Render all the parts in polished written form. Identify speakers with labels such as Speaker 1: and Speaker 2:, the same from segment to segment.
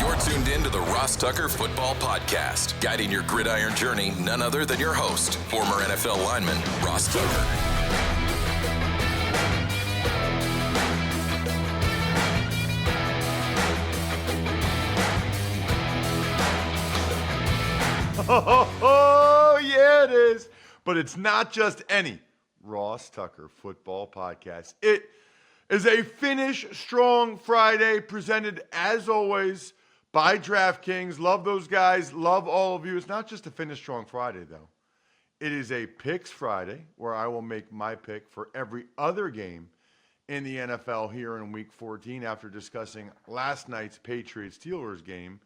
Speaker 1: You're tuned in to the Ross Tucker Football Podcast, guiding your gridiron journey, none other than your host, former NFL lineman, Ross Tucker.
Speaker 2: Oh, yeah, it is. But it's not just any Ross Tucker Football Podcast. It is a Finish Strong Friday presented, as always, by DraftKings. Love those guys. Love all of you. It's not just a Finish Strong Friday, though. It is a Picks Friday where I will make my pick for every other game in the NFL here in Week 14 after discussing last night's Patriots-Steelers game.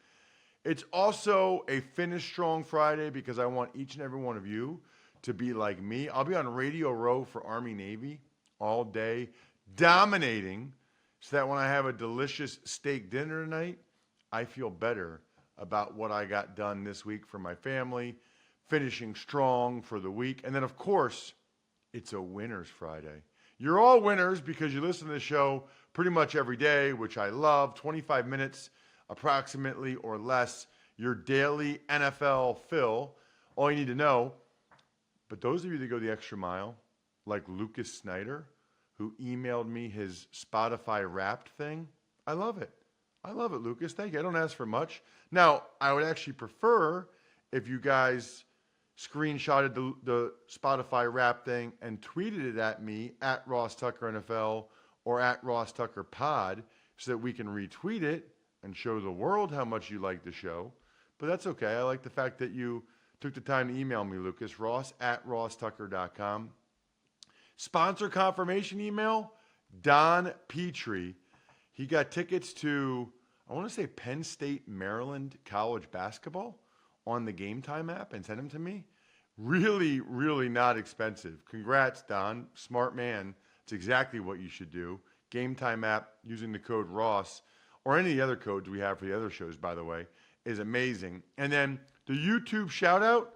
Speaker 2: It's also a Finish Strong Friday because I want each and every one of you to be like me. I'll be on Radio Row for Army-Navy all day, dominating, so that when I have a delicious steak dinner tonight, I feel better about what I got done this week for my family, finishing strong for the week. And then, of course, it's a Winners Friday. You're all winners because you listen to the show pretty much every day, which I love. 25 minutes approximately or less, your daily NFL fill. All you need to know, but those of you that go the extra mile, like Lucas Snyder, who emailed me his Spotify Wrapped thing, I love it. I love it, Lucas. Thank you. I don't ask for much. Now, I would actually prefer if you guys screenshotted the Spotify Wrapped thing and tweeted it at me at Ross Tucker NFL or at Ross Tucker Pod so that we can retweet it and show the world how much you like the show. But that's okay. I like the fact that you took the time to email me, Lucas. Ross at rosstucker.com. Sponsor confirmation email, Don Petrie. He got tickets to, I want to say Penn State, Maryland college basketball on the Game Time app and sent them to me. Really, really not expensive. Congrats, Don. Smart man. It's exactly what you should do. Game Time app using the code Ross, or any of the other codes we have for the other shows, by the way, is amazing. And then the YouTube shout-out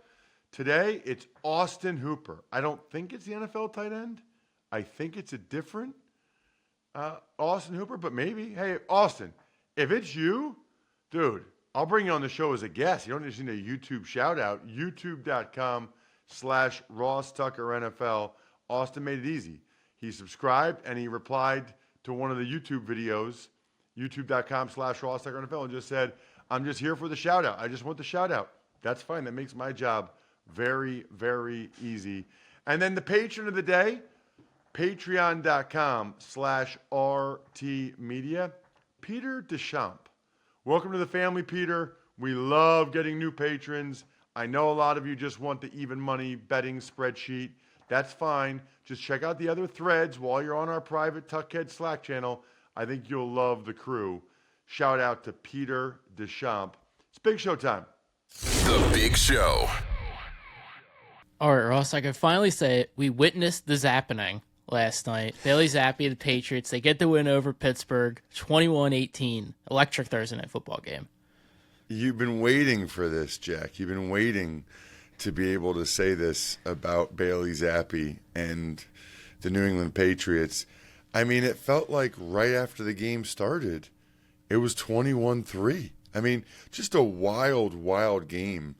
Speaker 2: today, it's Austin Hooper. I don't think it's the NFL tight end. I think it's a different Austin Hooper, but maybe. Hey, Austin, if it's you, dude, I'll bring you on the show as a guest. You don't just need a YouTube shout-out. YouTube.com/Ross Tucker NFL. Austin made it easy. He subscribed, and he replied to one of the YouTube videos, YouTube.com/Ross Tucker NFL, and just said, I'm just here for the shout-out. I just want the shout-out. That's fine. That makes my job very, very easy. And then the patron of the day, Patreon.com/RT Media, Peter Deschamps. Welcome to the family, Peter. We love getting new patrons. I know a lot of you just want the even money betting spreadsheet. That's fine. Just check out the other threads while you're on our private Tuckhead Slack channel. I think you'll love the crew. Shout out to Peter Deschamps. It's Big Show time.
Speaker 1: The Big Show.
Speaker 3: All right, Ross, I can finally say it. We witnessed the zappening last night. Bailey Zappi, the Patriots, they get the win over Pittsburgh, 21-18. Electric Thursday night football game.
Speaker 2: You've been waiting for this, Jack. You've been waiting to be able to say this about Bailey Zappi and the New England Patriots. I mean, it felt like right after the game started, it was 21-3. I mean, just a wild, wild game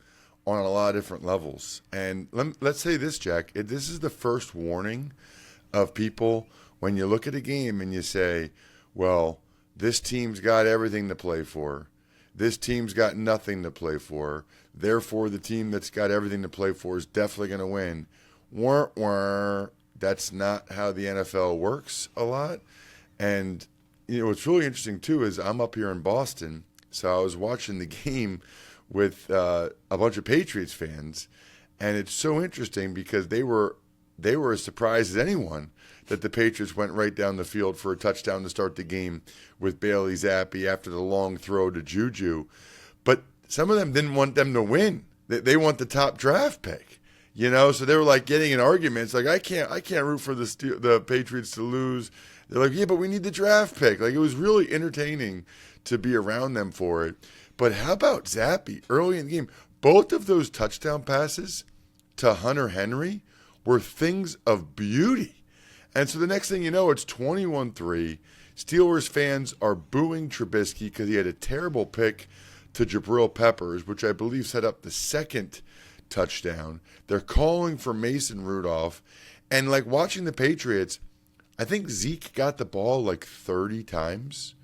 Speaker 2: on a lot of different levels. And let's say this, Jack. This is the first warning of people when you look at a game and you say, well, this team's got everything to play for. This team's got nothing to play for. Therefore, the team that's got everything to play for is definitely going to win. That's not how the NFL works a lot. And, you know, what's really interesting, too, is I'm up here in Boston. So I was watching the game with a bunch of Patriots fans. And it's so interesting because they were as surprised as anyone that the Patriots went right down the field for a touchdown to start the game with Bailey Zappi after the long throw to Juju. But some of them didn't want them to win. They want the top draft pick, you know? So they were like getting in arguments like, I can't root for the Patriots to lose. They're like, yeah, but we need the draft pick. Like, it was really entertaining to be around them for it. But how about Zappi early in the game? Both of those touchdown passes to Hunter Henry were things of beauty. And so the next thing you know, it's 21-3, Steelers fans are booing Trubisky because he had a terrible pick to Jabril Peppers, which I believe set up the second touchdown. They're calling for Mason Rudolph. And like watching the Patriots, I think Zeke got the ball like 30 times,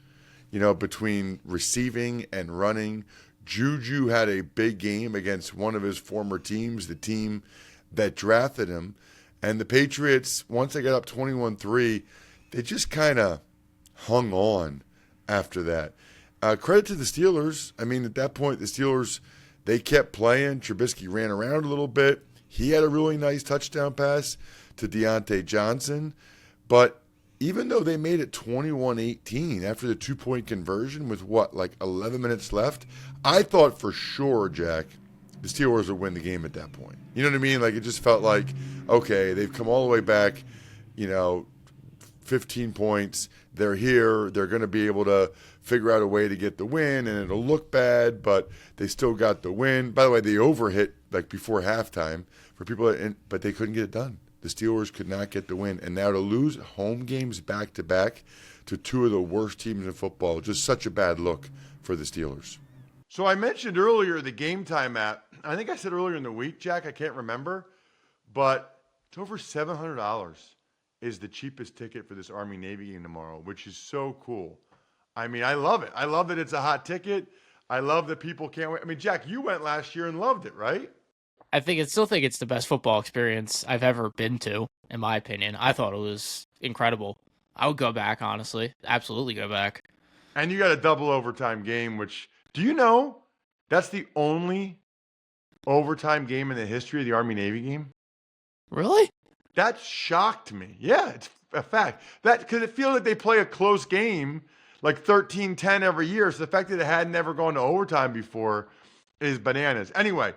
Speaker 2: between receiving and running. Juju had a big game against one of his former teams, the team that drafted him. And the Patriots, once they got up 21-3, they just kind of hung on after that. Credit to the Steelers. I mean, at that point, the Steelers, they kept playing. Trubisky ran around a little bit. He had a really nice touchdown pass to Deontay Johnson. But even though they made it 21-18 after the 2-point conversion with 11 minutes left, I thought for sure, Jack, the Steelers would win the game at that point. You know what I mean? Like, it just felt like, okay, they've come all the way back, 15 points. They're here. They're going to be able to figure out a way to get the win, and it'll look bad, but they still got the win. By the way, they overhit before halftime for people, but they couldn't get it done. The Steelers could not get the win. And now to lose home games back-to-back to two of the worst teams in football, just such a bad look for the Steelers. So I mentioned earlier the Game Time app. I think I said earlier in the week, Jack, I can't remember, but it's over $700 is the cheapest ticket for this Army-Navy game tomorrow, which is so cool. I mean, I love it. I love that it's a hot ticket. I love that people can't wait. I mean, Jack, you went last year and loved it, right?
Speaker 3: I still think it's the best football experience I've ever been to, in my opinion. I thought it was incredible. I would go back, honestly. Absolutely go back.
Speaker 2: And you got a double overtime game, which, do you know, that's the only overtime game in the history of the Army-Navy game?
Speaker 3: Really?
Speaker 2: That shocked me. Yeah, it's a fact. Because it feels like they play a close game, like 13-10 every year. So the fact that it had never gone to overtime before is bananas. Anyway,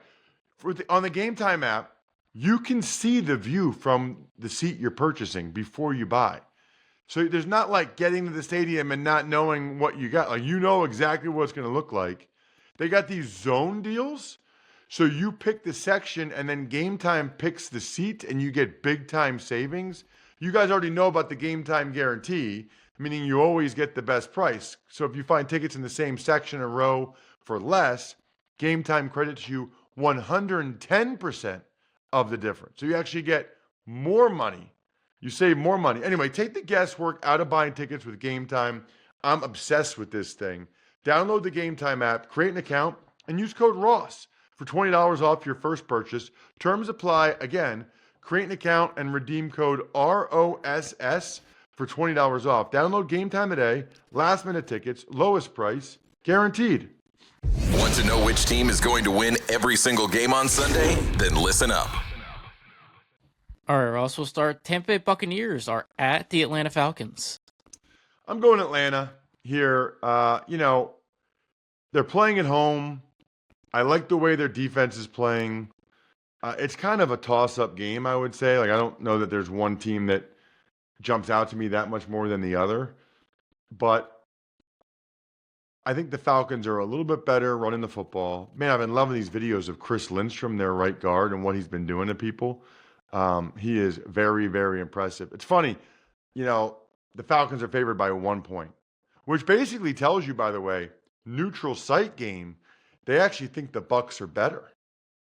Speaker 2: on the Game Time app, you can see the view from the seat you're purchasing before you buy. So there's not like getting to the stadium and not knowing what you got. Like, you know exactly what it's going to look like. They got these zone deals. So you pick the section and then Game Time picks the seat and you get big time savings. You guys already know about the Game Time guarantee, meaning you always get the best price. So if you find tickets in the same section or row for less, Game Time credits you 110% of the difference. So you actually get more money. You save more money. Anyway, take the guesswork out of buying tickets with Game Time. I'm obsessed with this thing. Download the Game Time app, create an account, and use code ROSS for $20 off your first purchase. Terms apply. Again, create an account and redeem code ROSS for $20 off. Download Game Time today. Last minute tickets, lowest price, guaranteed.
Speaker 1: Want to know which team is going to win every single game on Sunday? Then listen up.
Speaker 3: All right, Ross, we'll start. Tampa Bay Buccaneers are at the Atlanta Falcons.
Speaker 2: I'm going Atlanta here. They're playing at home. I like the way their defense is playing. It's kind of a toss-up game, I would say. Like, I don't know that there's one team that jumps out to me that much more than the other. But I think the Falcons are a little bit better running the football. Man, I've been loving these videos of Chris Lindstrom, their right guard, and what he's been doing to people. He is very, very impressive. It's funny, the Falcons are favored by 1 point, which basically tells you, by the way, neutral site game, they actually think the Bucs are better,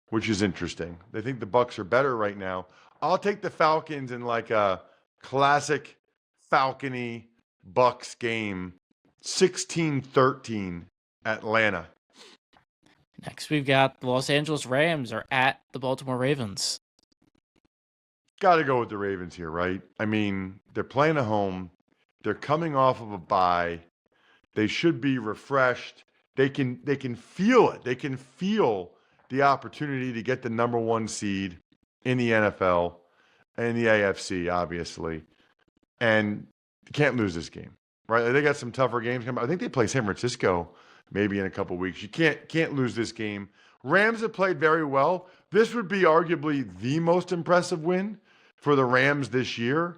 Speaker 2: which is interesting. They think the Bucs are better right now. I'll take the Falcons in like a classic Falcony Bucs game, 16-13 Atlanta.
Speaker 3: Next, we've got the Los Angeles Rams are at the Baltimore Ravens.
Speaker 2: Got to go with the Ravens here, right? I mean, they're playing at home. They're coming off of a bye. They should be refreshed. They can feel it. They can feel the opportunity to get the number one seed in the NFL and the AFC, obviously. And you can't lose this game, right? They got some tougher games coming. I think they play San Francisco maybe in a couple weeks. You can't lose this game. Rams have played very well. This would be arguably the most impressive win for the Rams this year,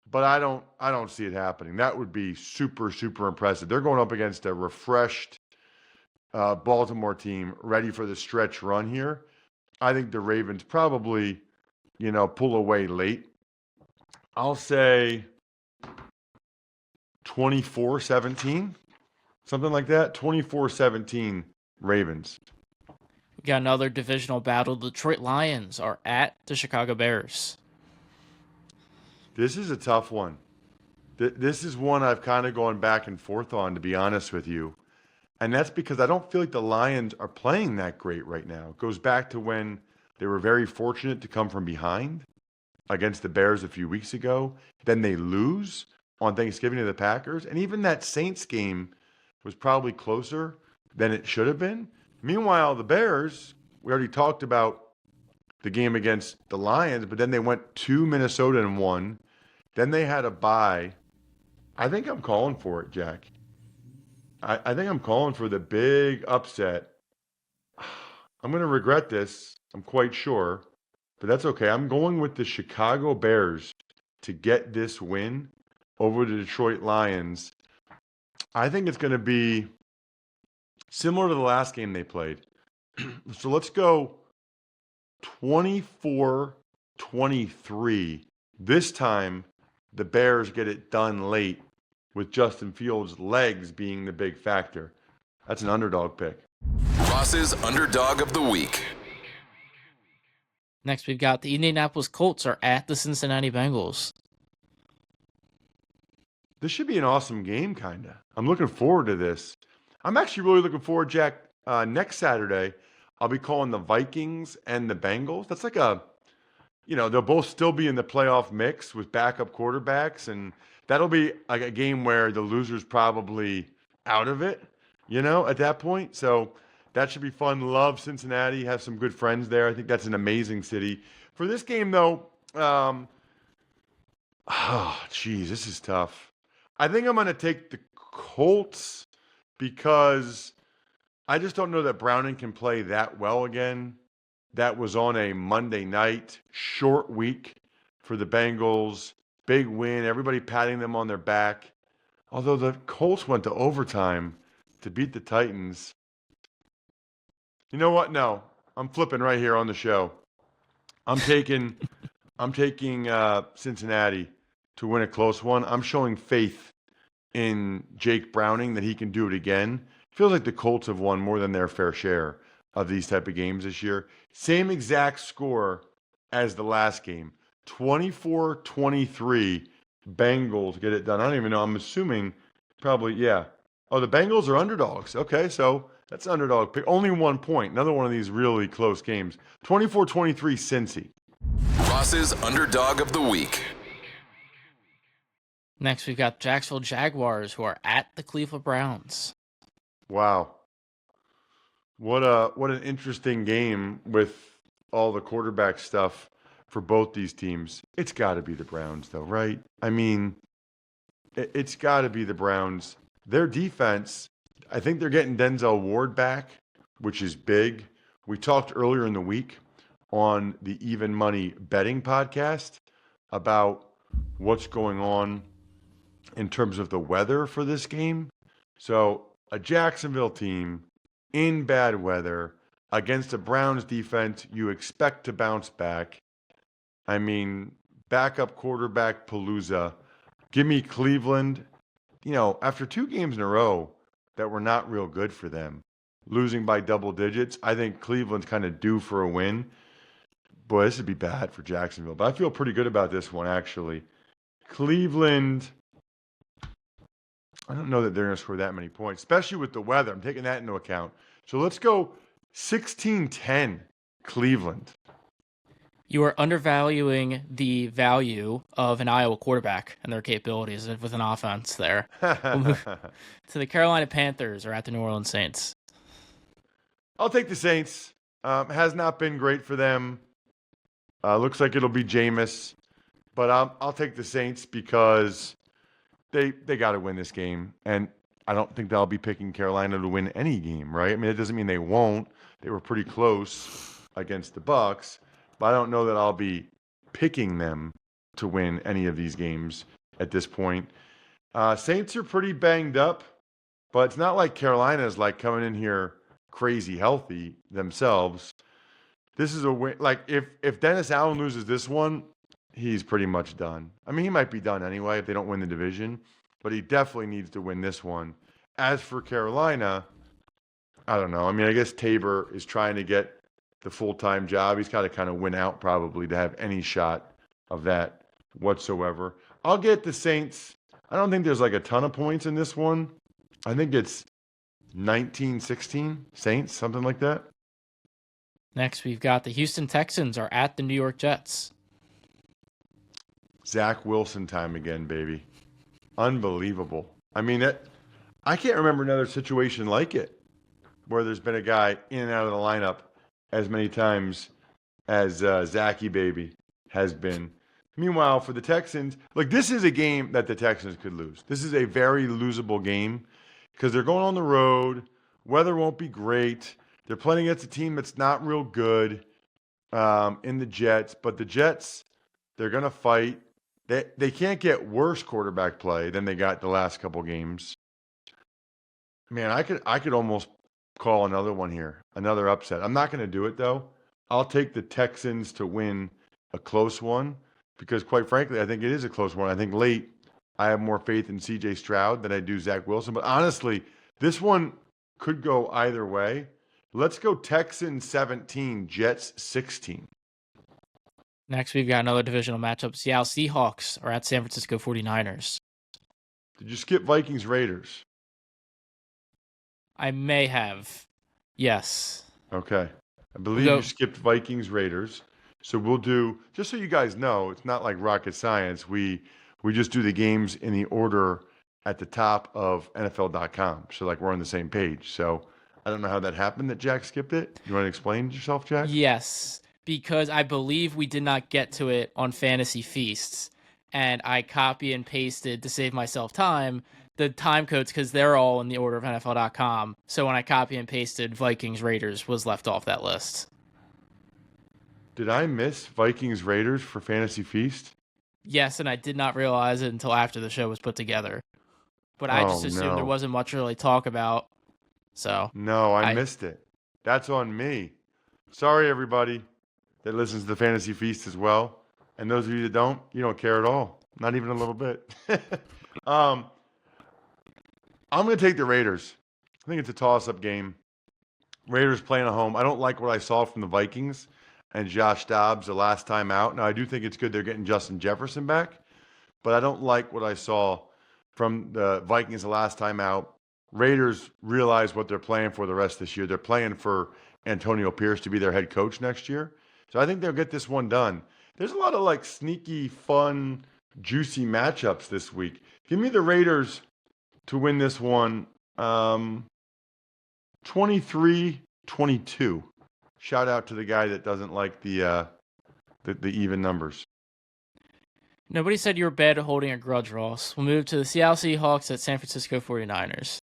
Speaker 2: but I don't see it happening. That would be super, super impressive. They're going up against a refreshed Baltimore team ready for the stretch run here. I think the Ravens probably, pull away late. I'll say 24-17, something like that. 24-17 Ravens.
Speaker 3: We got another divisional battle. The Detroit Lions are at the Chicago Bears.
Speaker 2: This is a tough one. This is one I've kind of gone back and forth on, to be honest with you. And that's because I don't feel like the Lions are playing that great right now. It goes back to when they were very fortunate to come from behind against the Bears a few weeks ago. Then they lose on Thanksgiving to the Packers. And even that Saints game was probably closer than it should have been. Meanwhile, the Bears, we already talked about the game against the Lions, but then they went to Minnesota and won. Then they had a bye. I think I'm calling for it, Jack. I think I'm calling for the big upset. I'm going to regret this, I'm quite sure, but that's okay. I'm going with the Chicago Bears to get this win over the Detroit Lions. I think it's going to be similar to the last game they played. So let's go 24-23. This time, the Bears get it done late, with Justin Fields' legs being the big factor. That's an underdog pick.
Speaker 1: Ross's Underdog of the Week.
Speaker 3: Next, we've got the Indianapolis Colts are at the Cincinnati Bengals.
Speaker 2: This should be an awesome game, kind of. I'm looking forward to this. I'm actually really looking forward, Jack. Next Saturday, I'll be calling the Vikings and the Bengals. That's like they'll both still be in the playoff mix with backup quarterbacks, and that'll be like a game where the loser's probably out of it, at that point. So that should be fun. Love Cincinnati. Have some good friends there. I think that's an amazing city. For this game, though, this is tough. I think I'm going to take the Colts because I just don't know that Browning can play that well again. That was on a Monday night, short week for the Bengals. Big win, everybody patting them on their back. Although the Colts went to overtime to beat the Titans. You know what? No, I'm flipping right here on the show. I'm taking Cincinnati to win a close one. I'm showing faith in Jake Browning that he can do it again. Feels like the Colts have won more than their fair share of these type of games this year. Same exact score as the last game. 24-23, Bengals get it done. I don't even know. I'm assuming probably, yeah. Oh, the Bengals are underdogs. Okay, so that's an underdog pick. Only 1 point. Another one of these really close games. 24-23, Cincy.
Speaker 1: Ross's Underdog of the Week.
Speaker 3: Next, we've got Jacksonville Jaguars who are at the Cleveland Browns.
Speaker 2: Wow. What an interesting game with all the quarterback stuff for both these teams. It's got to be the Browns, though, right? I mean, it's got to be the Browns. Their defense, I think they're getting Denzel Ward back, which is big. We talked earlier in the week on the Even Money Betting podcast about what's going on in terms of the weather for this game. So a Jacksonville team in bad weather against a Browns defense you expect to bounce back. I mean, backup quarterback Palooza. Give me Cleveland. After 2 games in a row that were not real good for them, losing by double digits, I think Cleveland's kind of due for a win. Boy, this would be bad for Jacksonville. But I feel pretty good about this one, actually. Cleveland, I don't know that they're going to score that many points, especially with the weather. I'm taking that into account. So let's go 16-10, Cleveland.
Speaker 3: You are undervaluing the value of an Iowa quarterback and their capabilities with an offense there. We'll move to the Carolina Panthers or at the New Orleans Saints.
Speaker 2: I'll take the Saints. Has not been great for them. Looks like it'll be Jameis. But I'll take the Saints because they got to win this game. And I don't think they'll be picking Carolina to win any game, right? I mean, it doesn't mean they won't. They were pretty close against the Bucs. But I don't know that I'll be picking them to win any of these games at this point. Saints are pretty banged up, but it's not like Carolina is like coming in here crazy healthy themselves. This is a win. Like if Dennis Allen loses this one, he's pretty much done. I mean, he might be done anyway if they don't win the division. but he definitely needs to win this one. As for Carolina, I don't know. I mean, I guess Tabor is trying to get the full-time job. He's got to kind of win out probably to have any shot of that whatsoever. I'll get the Saints. I don't think there's like a ton of points in this one. I think it's 19-16 Saints, something like that.
Speaker 3: Next, we've got the Houston Texans are at the New York Jets.
Speaker 2: Zach Wilson time again, baby. Unbelievable. I mean, I can't remember another situation like it where there's been a guy in and out of the lineup as many times as Zachy baby has been. Meanwhile, for the Texans, look, this is a game that the Texans could lose. This is a very losable game because they're going on the road. Weather won't be great. They're playing against a team that's not real good in the Jets. But the Jets, they're going to fight. They can't get worse quarterback play than they got the last couple games. Man, I could almost call another one here, another upset. I'm not going to do it, though. I'll take the Texans to win a close one because, quite frankly, I think it is a close one. I think late I have more faith in C.J. Stroud than I do Zach Wilson. But honestly, this one could go either way. Let's go Texans 17, Jets 16.
Speaker 3: Next, we've got another divisional matchup. Seattle Seahawks are at San Francisco 49ers.
Speaker 2: Did you skip Vikings Raiders?
Speaker 3: I may have. Yes.
Speaker 2: Okay. I believe you skipped Vikings Raiders. So we'll do, just so you guys know, it's not like rocket science. We just do the games in the order at the top of NFL.com. So like we're on the same page. So I don't know how that happened that Jack skipped it. You want to explain yourself, Jack?
Speaker 3: Yes, because I believe we did not get to it on Fantasy Feasts. And I copy and pasted to save myself time the time codes because they're all in the order of NFL.com. So when I copy and pasted, Vikings Raiders was left off that list.
Speaker 2: Did I miss Vikings Raiders for Fantasy Feast?
Speaker 3: Yes, and I did not realize it until after the show was put together. But I just assumed there wasn't much to really talk about. So
Speaker 2: no, I missed it. That's on me. Sorry, everybody that listens to the Fantasy Feast as well. And those of you that don't, you don't care at all. Not even a little bit. I'm going to take the Raiders. I think it's a toss-up game. Raiders playing at home. I don't like what I saw from the Vikings and Josh Dobbs the last time out. Now, I do think it's good they're getting Justin Jefferson back, but I don't like what I saw from the Vikings the last time out. Raiders realize what they're playing for the rest of this year. They're playing for Antonio Pierce to be their head coach next year. So I think they'll get this one done. There's a lot of like sneaky, fun, juicy matchups this week. Give me the Raiders to win this one 23-22. Shout out to the guy that doesn't like the even numbers.
Speaker 3: Nobody said you were bad at holding a grudge, Ross. We'll move to the Seattle Seahawks at San Francisco 49ers.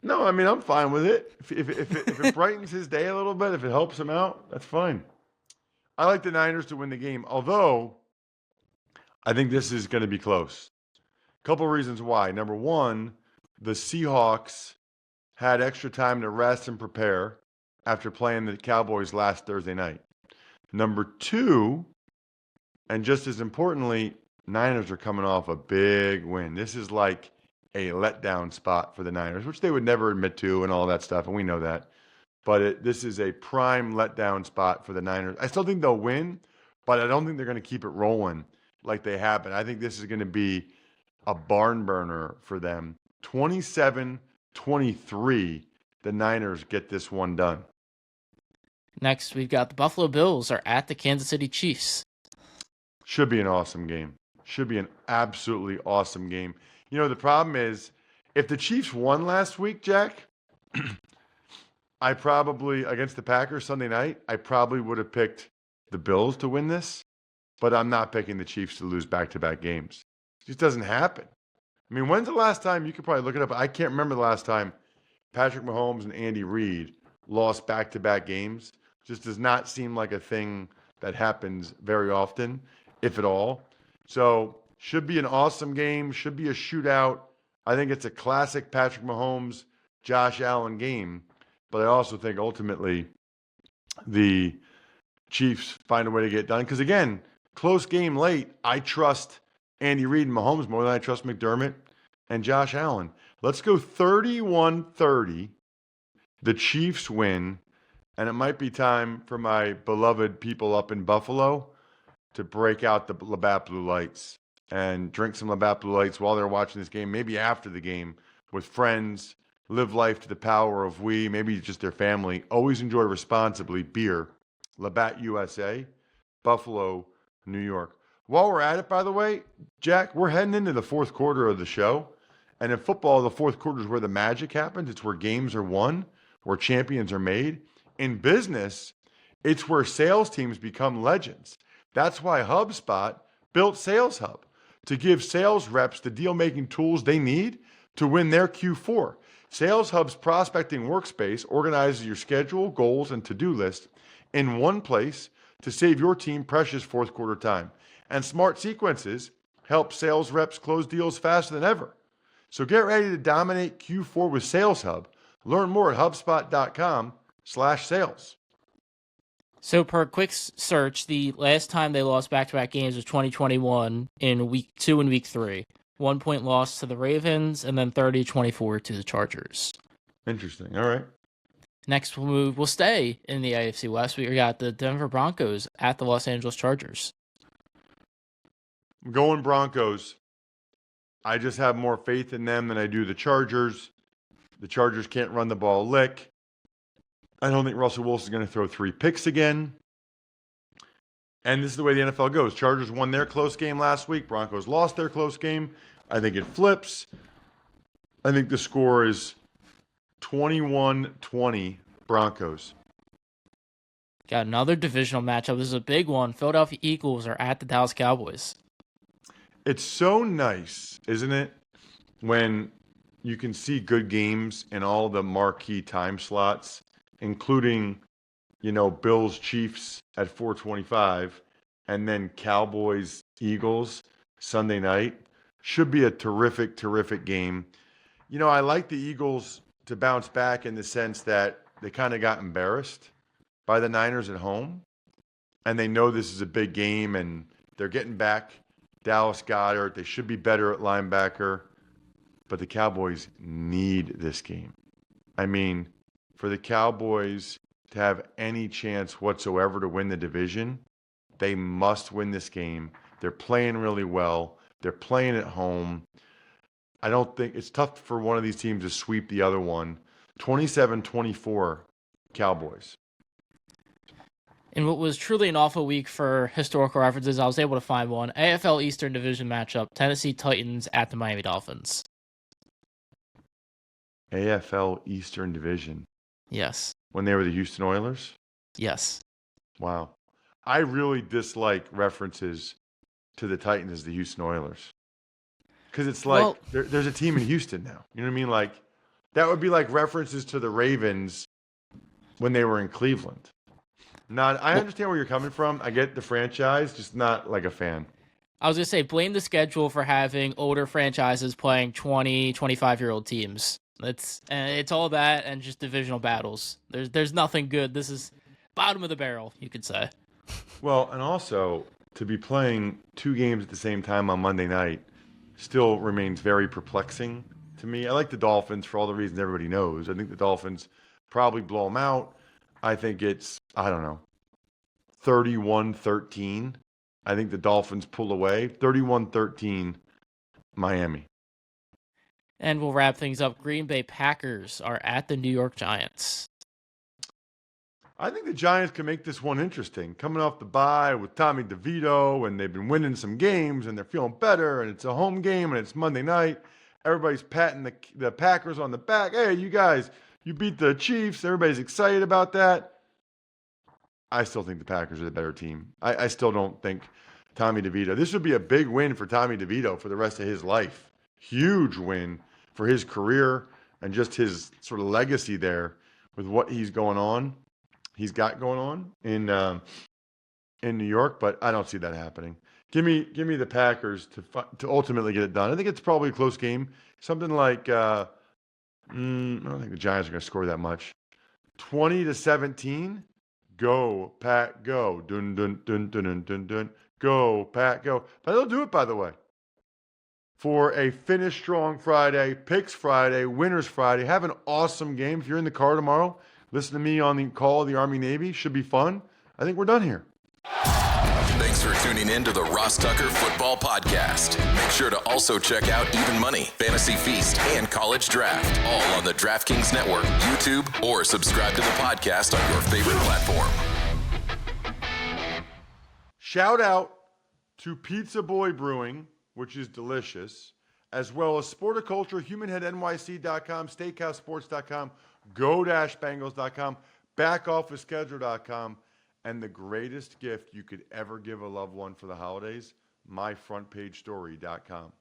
Speaker 2: No, I mean, I'm fine with it. If it brightens his day a little bit, if it helps him out, that's fine. I like the Niners to win the game, although I think this is going to be close. A couple of reasons why. Number one, the Seahawks had extra time to rest and prepare after playing the Cowboys last Thursday night. Number two, and just as importantly, Niners are coming off a big win. This is like a letdown spot for the Niners, which they would never admit to and all that stuff, and we know that. But this is a prime letdown spot for the Niners. I still think they'll win, but I don't think they're going to keep it rolling like they have been. I think this is going to be a barn burner for them. 27-23, the Niners get this one done.
Speaker 3: Next, we've got the Buffalo Bills are at the Kansas City Chiefs.
Speaker 2: Should be an awesome game. Should be an absolutely awesome game. You know, the problem is, if the Chiefs won last week, Jack, I probably, against the Packers Sunday night, I probably would have picked the Bills to win this, but I'm not picking the Chiefs to lose back-to-back games. It just doesn't happen. I mean, when's the last time, you could probably look it up, I can't remember the last time Patrick Mahomes and Andy Reid lost back-to-back games. Just does not seem like a thing that happens very often, if at all. So, should be an awesome game, should be a shootout. I think it's a classic Patrick Mahomes, Josh Allen game. But I also think ultimately the Chiefs find a way to get it done. Because again, close game late, I trust Andy Reid and Mahomes more than I trust McDermott and Josh Allen. Let's go 31-30. The Chiefs win, and it might be time for my beloved people up in Buffalo to break out the Labatt Blue Lights and drink some Labatt Blue Lights while they're watching this game, maybe after the game with friends, live life to the power of we, maybe just their family. Always enjoy responsibly. Beer, Labatt USA, Buffalo, New York. While we're at it, by the way, Jack, we're heading into the fourth quarter of the show. And in football, the fourth quarter is where the magic happens. It's where games are won, where champions are made. In business, it's where sales teams become legends. That's why HubSpot built Sales Hub, to give sales reps the deal-making tools they need to win their Q4. Sales Hub's prospecting workspace organizes your schedule, goals, and to-do list in one place to save your team precious fourth quarter time. And Smart Sequences help sales reps close deals faster than ever. So get ready to dominate Q4 with Sales Hub. Learn more at HubSpot.com/sales.
Speaker 3: So per quick search, the last time they lost back-to-back games was 2021 in week 2 and week 3. 1 point loss to the Ravens, and then 30-24 to the Chargers.
Speaker 2: Interesting. All right.
Speaker 3: Next, we'll stay in the AFC West. We got the Denver Broncos at the Los Angeles Chargers.
Speaker 2: I'm going Broncos. I just have more faith in them than I do the Chargers. The Chargers can't run the ball a lick. I don't think Russell Wilson's going to throw 3 picks again. And this is the way the NFL goes. Chargers won their close game last week. Broncos lost their close game. I think it flips. I think the score is 21-20 Broncos.
Speaker 3: Got another divisional matchup. This is a big one. Philadelphia Eagles are at the Dallas Cowboys.
Speaker 2: It's so nice, isn't it, when you can see good games in all the marquee time slots, including, Bills Chiefs at 4:25, and then Cowboys Eagles Sunday night. Should be a terrific, terrific game. I like the Eagles to bounce back in the sense that they kind of got embarrassed by the Niners at home, and they know this is a big game, and they're getting back Dallas Goedert. They should be better at linebacker, but the Cowboys need this game. I mean, for the Cowboys to have any chance whatsoever to win the division, they must win this game. They're playing really well. They're playing at home. I don't think it's tough for one of these teams to sweep the other one. 27-24 Cowboys.
Speaker 3: In what was truly an awful week for historical references, I was able to find one. AFL Eastern Division matchup, Tennessee Titans at the Miami Dolphins.
Speaker 2: AFL Eastern Division.
Speaker 3: Yes.
Speaker 2: When they were the Houston Oilers?
Speaker 3: Yes.
Speaker 2: Wow. I really dislike references to the Titans as the Houston Oilers. Because it's like, there's a team in Houston now. You know what I mean? Like, that would be like references to the Ravens when they were in Cleveland. I understand where you're coming from. I get the franchise, just not like a fan.
Speaker 3: I was going to say, blame the schedule for having older franchises playing 20, 25-year-old teams. It's all that and just divisional battles. There's nothing good. This is bottom of the barrel, you could say.
Speaker 2: Well, and also, to be playing 2 games at the same time on Monday night still remains very perplexing to me. I like the Dolphins for all the reasons everybody knows. I think the Dolphins probably blow them out. I think it's, 31-13. I think the Dolphins pull away. 31-13 Miami.
Speaker 3: And we'll wrap things up. Green Bay Packers are at the New York Giants.
Speaker 2: I think the Giants can make this one interesting. Coming off the bye with Tommy DeVito, and they've been winning some games, and they're feeling better, and it's a home game, and it's Monday night. Everybody's patting the Packers on the back. Hey, you guys, you beat the Chiefs. Everybody's excited about that. I still think the Packers are the better team. I still don't think Tommy DeVito. This would be a big win for Tommy DeVito for the rest of his life. Huge win for his career and just his sort of legacy there with what he's got going on in New York. But I don't see that happening. Give me the Packers to ultimately get it done. I think it's probably a close game. Something like I don't think the Giants are going to score that much. 20-17. Go, Pack, go. Dun, dun, dun, dun, dun, dun, dun. Go, Pack, go. But they'll do it, by the way. for a Finish Strong Friday, Picks Friday, Winners Friday. Have an awesome game. If you're in the car tomorrow, listen to me on the call of the Army-Navy. Should be fun. I think we're done here.
Speaker 1: Thanks for tuning in to the Ross Tucker Football Podcast. Make sure to also check out Even Money, Fantasy Feast, and College Draft, all on the DraftKings Network, YouTube, or subscribe to the podcast on your favorite platform.
Speaker 2: Shout out to Pizza Boy Brewing, which is delicious, as well as Sporticulture, HumanHeadNYC.com, SteakhouseSports.com, Go-Bengals.com, BackOfficeSchedule.com, and the greatest gift you could ever give a loved one for the holidays, MyFrontPageStory.com.